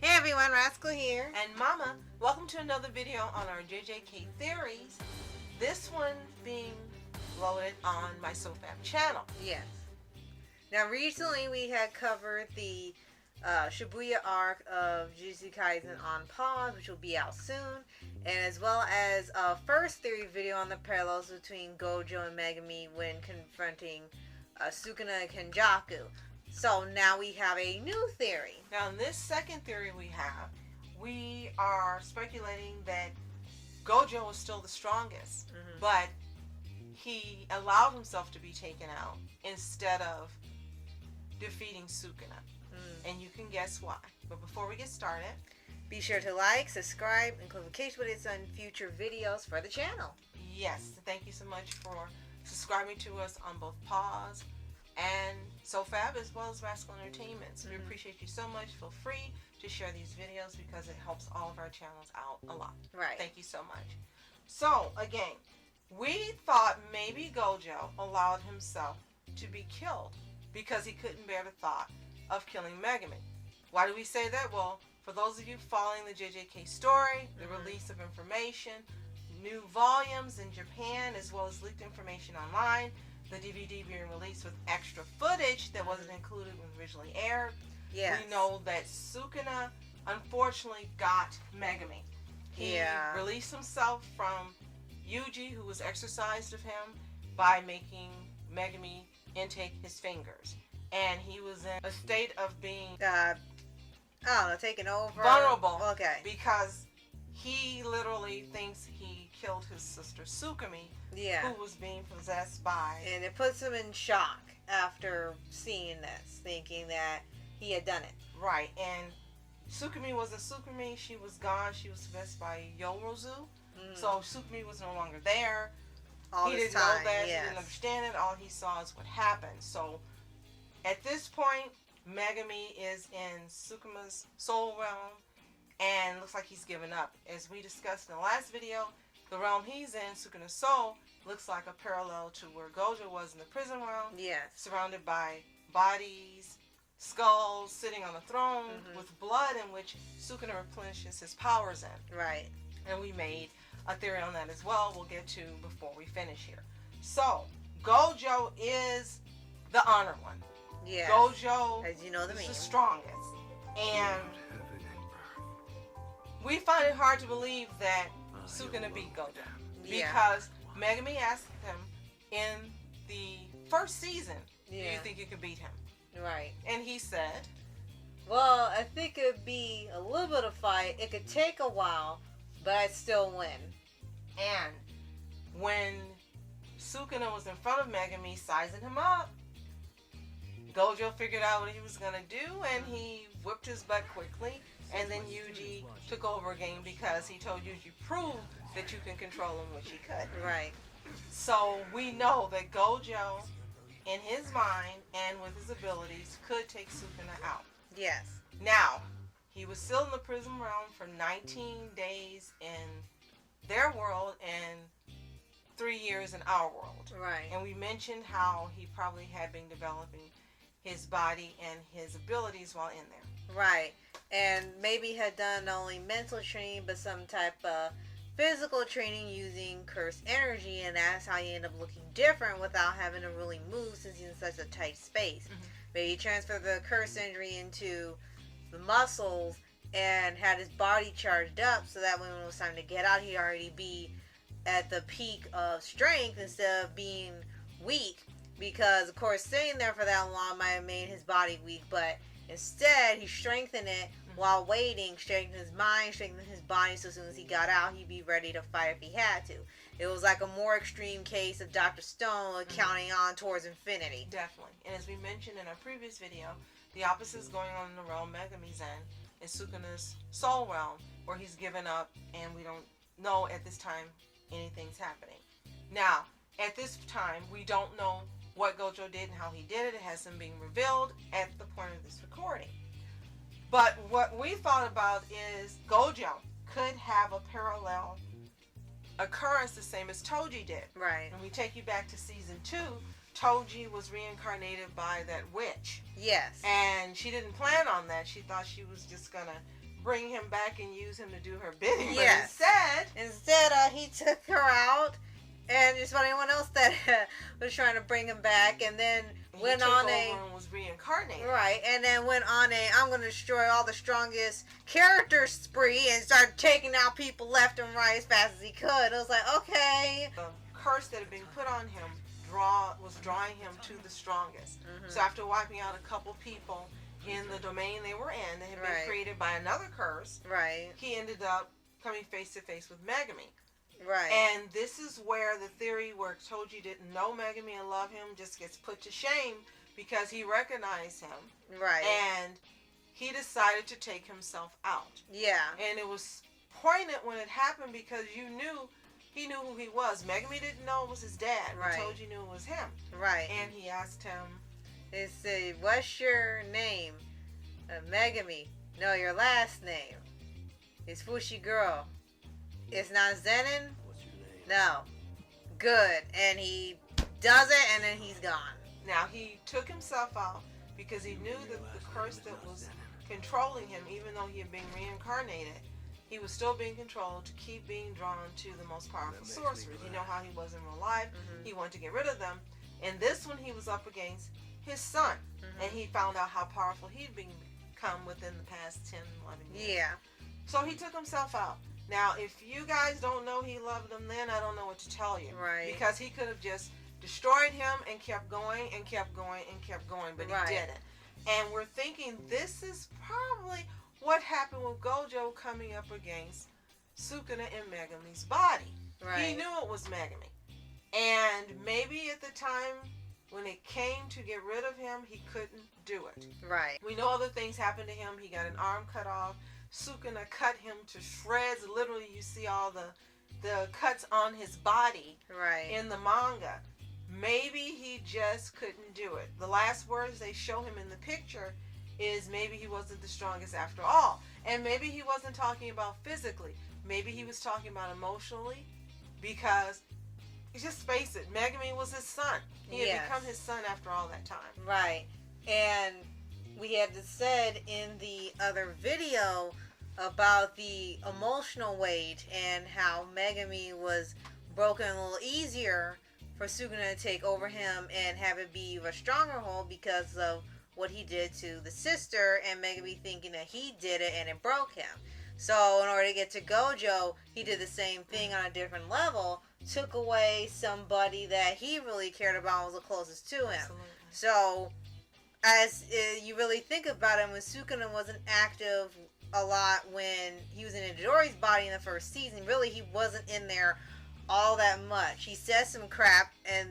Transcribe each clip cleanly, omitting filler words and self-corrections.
Hey everyone, Rascal here. And Mama, welcome to another video on our JJK theories. This one being loaded on my SOFHAB channel. Yes. Now recently we had covered the Shibuya arc of Jujutsu Kaisen on pause, which will be out soon, and as well as a first theory video on the parallels between Gojo and Megumi when confronting Sukuna and Kenjaku. So now we have a new theory. Now in this second theory we are speculating that Gojo was still the strongest, but he allowed himself to be taken out instead of defeating Sukuna. And you can guess why. But before we get started, be sure to like, subscribe, and click notification buttons on future videos for the channel. Yes, thank you so much for subscribing to us on both Pause and SOFHAB as well as Rascal Entertainment. We appreciate you so much. Feel free to share these videos because it helps all of our channels out a lot. Right. Thank you so much. So, again, we thought maybe Gojo allowed himself to be killed because he couldn't bear the thought of killing Megumi. Why do we say that? Well, for those of you following the JJK story, the release of information, new volumes in Japan, as well as leaked information online, the DVD being released with extra footage that wasn't included when originally aired. Yes. We know that Sukuna unfortunately got Megumi. He released himself from Yuji, who was exorcised of him, by making Megumi intake his fingers. And he was in a state of being taken over. Vulnerable. Okay. Because he literally thinks he killed his sister Sukumi, who was being possessed by... And it puts him in shock after seeing this, thinking that he had done it. Right. And Sukumi wasn't Sukumi. She was gone. She was possessed by Yorozu. So Sukumi was no longer there. He didn't know that. He didn't understand it. All he saw is what happened. So at this point, Megumi is in Sukuma's soul realm and looks like he's given up. As we discussed in the last video, the realm he's in, Sukuna's soul, looks like a parallel to where Gojo was in the prison realm. Yes. Surrounded by bodies, skulls, sitting on a throne with blood in which Sukuna replenishes his powers in. Right. And we made a theory on that as well. We'll get to before we finish here. So, Gojo is the honored one. Yeah. Gojo as you know is the strongest. And we find it hard to believe that Sukuna beat Gojo. Because Megumi asked him in the first season, do you think you could beat him? Right. And he said, well, I think it would be a little bit of fight. It could take a while, but I'd still win. And when Sukuna was in front of Megumi, sizing him up, Gojo figured out what he was going to do, and he whipped his butt quickly. And then Yuji took over again because he told Yuji, prove that you can control him, which he could. Right. So we know that Gojo, in his mind and with his abilities, could take Sukuna out. Yes. Now, he was still in the prison realm for 19 days in their world and 3 years in our world. Right. And we mentioned how he probably had been developing his body and his abilities while in there. Right. And maybe had done not only mental training, but some type of physical training using cursed energy, and that's how you end up looking different without having to really move since he's in such a tight space. Maybe he transferred the cursed energy into the muscles and had his body charged up so that when it was time to get out, he'd already be at the peak of strength instead of being weak. Because, of course, staying there for that long might have made his body weak, but instead, he strengthened it while waiting, strengthened his mind, strengthened his body, so as soon as he got out, he'd be ready to fight if he had to. It was like a more extreme case of Dr. Stone counting on towards infinity. Definitely. And as we mentioned in our previous video, the opposite is going on in the realm Megumi's in Sukuna's soul realm, where he's given up, and we don't know at this time anything's happening. Now, at this time, we don't know what Gojo did and how he did it. It hasn't been revealed at the point of this recording. But what we thought about is Gojo could have a parallel occurrence the same as Toji did. Right. And we take you back to season 2, Toji was reincarnated by that witch. Yes. And she didn't plan on that. She thought she was just going to bring him back and use him to do her bidding. Yes. But instead, he took her out, and just about anyone else that was trying to bring him back, and then went on and was reincarnated. Right, and then went on I'm going to destroy all the strongest characters spree and started taking out people left and right as fast as he could. It was like, okay. The curse that had been put on him was drawing him to the strongest. Mm-hmm. So after wiping out a couple people in the domain they were in that had been created by another curse, he ended up coming face to face with Megami. Right. And this is where the theory where Toji didn't know Megami and love him just gets put to shame, because he recognized him. Right. And he decided to take himself out. Yeah. And it was poignant when it happened, because he knew who he was. Megami didn't know it was his dad. Right. But Toji knew it was him. Right. And he asked him, He said, what's your name? Megami. No, your last name. It's Fushi Girl. It's not Zenin? What's your name? No. Good. And he does it, and then he's gone. now he took himself out because he knew that the curse that was controlling him, even though he had been reincarnated, he was still being controlled to keep being drawn to the most powerful sorcerers. You know how he was in real life. Mm-hmm. He wanted to get rid of them. And this one he was up against his son. Mm-hmm. And he found out how powerful he'd become within the past 10, 11 years. Yeah. So he took himself out. Now, if you guys don't know he loved them, then I don't know what to tell you. Right. Because he could have just destroyed him and kept going and kept going and kept going, but he didn't. And we're thinking this is probably what happened with Gojo coming up against Sukuna and Megami's body. Right. He knew it was Megami. And maybe at the time when it came to get rid of him, he couldn't do it. Right. We know other things happened to him. He got an arm cut off. Sukuna cut him to shreds. Literally, you see all the cuts on his body Right. in the manga. Maybe he just couldn't do it. The last words they show him in the picture is maybe he wasn't the strongest after all. And maybe he wasn't talking about physically. Maybe he was talking about emotionally, because just face it, Megami was his son. He had become his son after all that time. Right. And we had said in the other video about the emotional weight and how Megami was broken a little easier for Sukuna to take over him and have it be a stronger hold because of what he did to the sister, and Megami thinking that he did it and it broke him. So in order to get to Gojo, he did the same thing on a different level, took away somebody that he really cared about and was the closest to him. Absolutely. So as you really think about it, when Sukuna wasn't active a lot when he was in Itadori's body in the first season, really he wasn't in there all that much. He said some crap and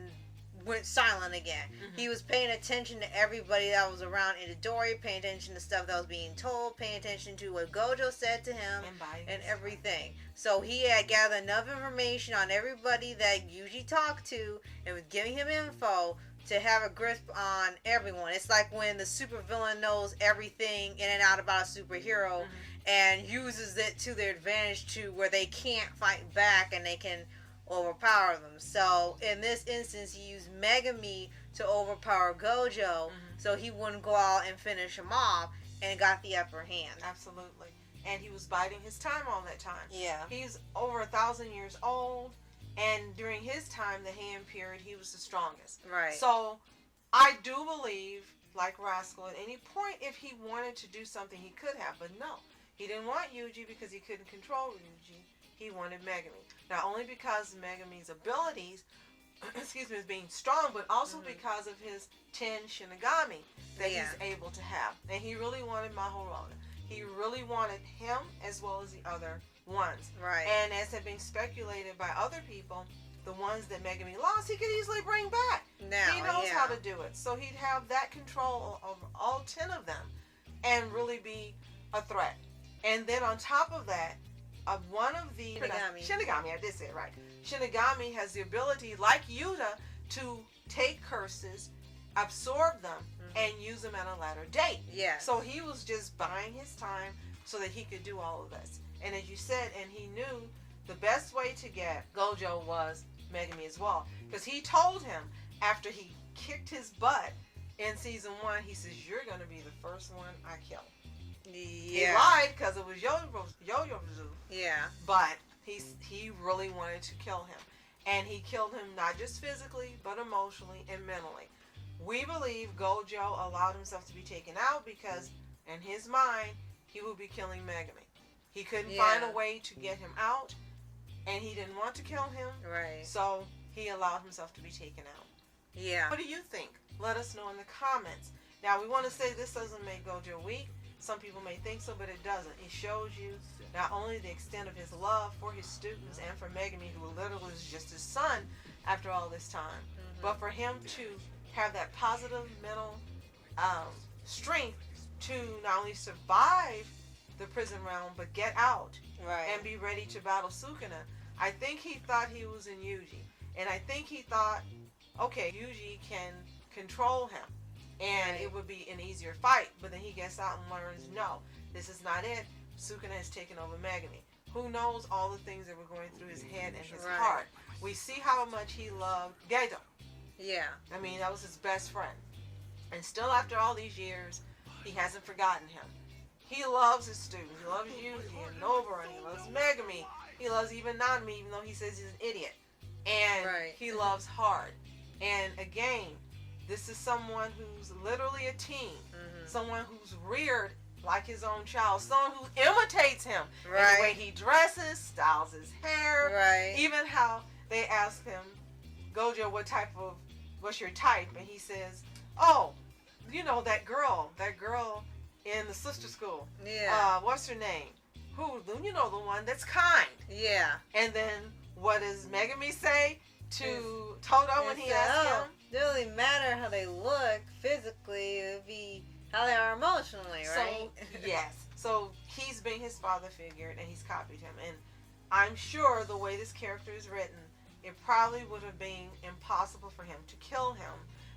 went silent again. Mm-hmm. He was paying attention to everybody that was around Itadori, paying attention to stuff that was being told, paying attention to what Gojo said to him, and everything. So he had gathered enough information on everybody that Yuji talked to and was giving him info to have a grip on everyone. It's like when the supervillain knows everything in and out about a superhero and uses it to their advantage to where they can't fight back and they can overpower them. So in this instance, he used Megami to overpower Gojo so he wouldn't go out and finish him off, and got the upper hand. Absolutely. And he was biding his time all that time. Yeah. He's over 1,000 years old, and during his time, the Heian period, he was the strongest. Right. So I do believe, like Rascal, at any point, if he wanted to do something, he could have, but no. He didn't want Yuji because he couldn't control Yuji. He wanted Megami. Not only because of Megami's abilities, is being strong, but also because of his 10 Shinigami that he's able to have. And he really wanted Mahorana. He really wanted him as well as the other ones. Right. And as had been speculated by other people, the ones that Megami lost, he could easily bring back. Now, he knows how to do it. So he'd have that control over all 10 of them and really be a threat. And then on top of that, one of the Shinigami, I did say it right. Shinigami has the ability, like Yuta, to take curses, absorb them, and use them at a later date. Yeah. So he was just buying his time so that he could do all of this. And as you said, and he knew the best way to get Gojo was Megami as well. Because he told him after he kicked his butt in season 1, he says, "You're going to be the first one I kill." Yeah. He lied because because it was Yo-Yo-Zu. Yeah. But he really wanted to kill him. And he killed him not just physically, but emotionally and mentally. We believe Gojo allowed himself to be taken out because, in his mind, he would be killing Megami. He couldn't find a way to get him out, and he didn't want to kill him. Right. So he allowed himself to be taken out. Yeah. What do you think? Let us know in the comments. Now, we want to say this doesn't make Gojo weak. Some people may think so, but it doesn't. It shows you not only the extent of his love for his students and for Megami, who literally is just his son after all this time, but for him to have that positive mental strength to not only survive the prison realm, but get out and be ready to battle Sukuna. I think he thought he was in Yuji. And I think he thought, okay, Yuji can control him. And it would be an easier fight. But then he gets out and learns, no, this is not it. Sukuna has taken over Megami. Who knows all the things that were going through his head and his heart. We see how much he loved Gedo. Yeah. I mean, that was his best friend. And still after all these years, he hasn't forgotten him. He loves his students. He loves Yuji and Nobara, and he loves Megami. He loves even Nanami, even though he says he's an idiot. And he loves hard. And again, this is someone who's literally a teen. Someone who's reared like his own child. Someone who imitates him. In the way he dresses, styles his hair. Even how they ask him, Gojo, what's your type? And he says, oh, you know, that girl in the sister school. Yeah. What's her name? Who? You know, the one that's kind. Yeah. And then what does Megami say to Todo when he asks him? It doesn't really matter how they look physically. It would be how they are emotionally, right? So, yes. So he's being his father figure, and he's copied him. And I'm sure the way this character is written, it probably would have been impossible for him to kill him,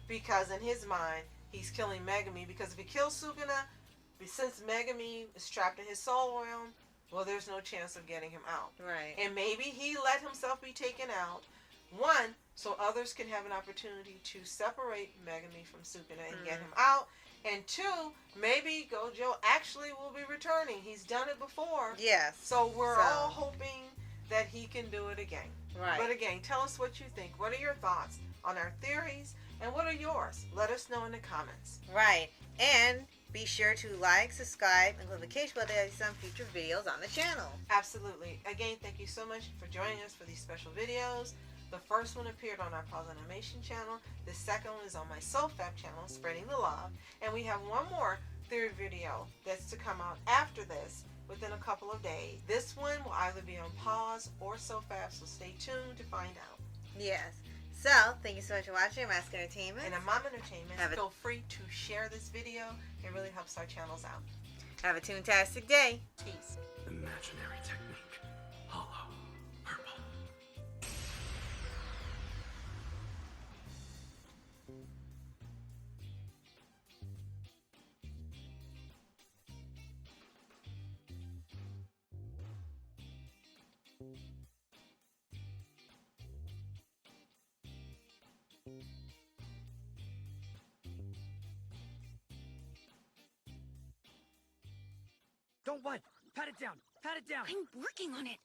because in his mind, he's killing Megami. Because if he kills Sukuna, since Megami is trapped in his soul realm, well, there's no chance of getting him out. Right. And maybe he let himself be taken out, one, so others can have an opportunity to separate Megami from Sukuna and get him out. And two, maybe Gojo actually will be returning. He's done it before. Yes. So we're all hoping that he can do it again. Right. But again, tell us what you think. What are your thoughts on our theories? And what are yours? Let us know in the comments. Right. And be sure to like, subscribe, and click the notification bell to see some future videos on the channel. Absolutely. Again, thank you so much for joining us for these special videos. The first one appeared on our Pause Animation channel. The second one is on my SOFHAB channel, Spreading the Love. And we have one more theory video that's to come out after this within a couple of days. This one will either be on Pause or SOFHAB, so stay tuned to find out. Yes. So, thank you so much for watching Mask Entertainment. And at Mom Entertainment, feel free to share this video. It really helps our channels out. Have a toontastic day. Peace. Imaginary technique. Hollow. Purple. Don't what? Pat it down. Pat it down. I'm working on it.